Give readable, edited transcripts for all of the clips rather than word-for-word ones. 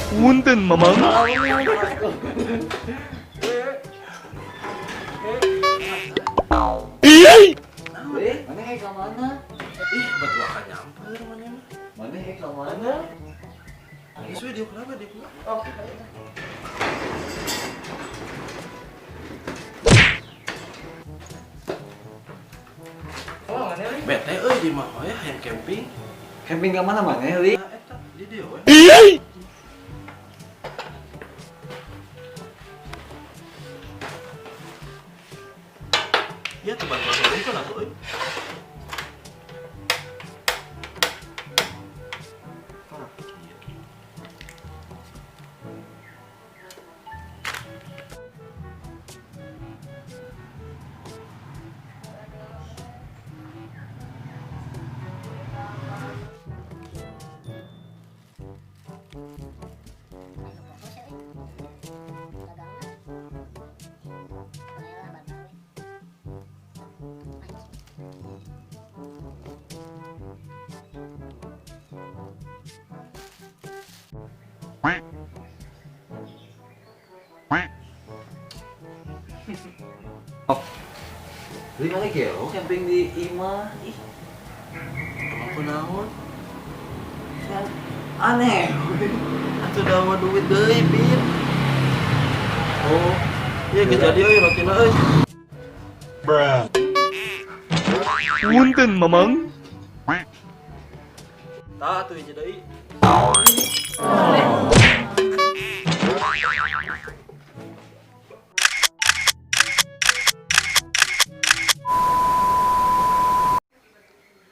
Punten mamang. Ih, Mana hek ke mana? Ih, betul akan nyamper mana mah. Mana hek ke mana? Geus we dia kenapa dia pulang? Oh, Bete euy di mah we hayang camping. camping ke mana mana, Li? Nah, eta di dieu we. ih. Ya tuh bantu itu lah tuh euy. Li mana kilo camping di Ima? Ih, Emang kunaon? kan aneh. Atuh dawa duit deui, Pin. Oh, iya kejadian euy rotina euy. Punten mamang. Tah atuh hiji deui.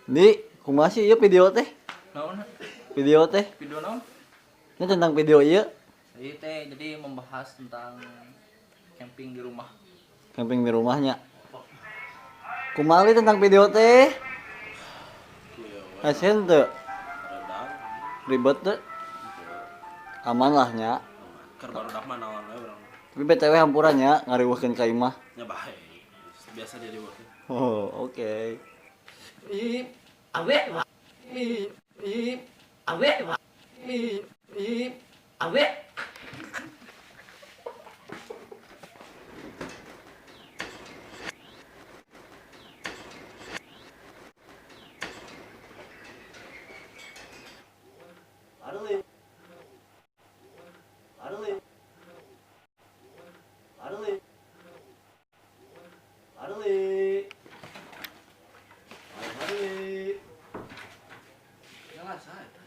Li, kumaha sih ieu video teh? Naon? Video teh? Video naon? Ini tentang video ieu, Jadi membahas tentang camping di rumah. camping di rumahnya. Kumaha Li tentang video teh? Hasil teu? Redag. Ribet teu? Aman lah nya. Keur barudak mah naon we urang. Tapi BTW hampurannya ngariweuhkeun ka imah. Nya bae. Biasa dia dibuat. Oh, oke. Aduh, Li. Aduh, Li. Aduh, Li. Aduh, Li. Aduh, Li. Jangan saya.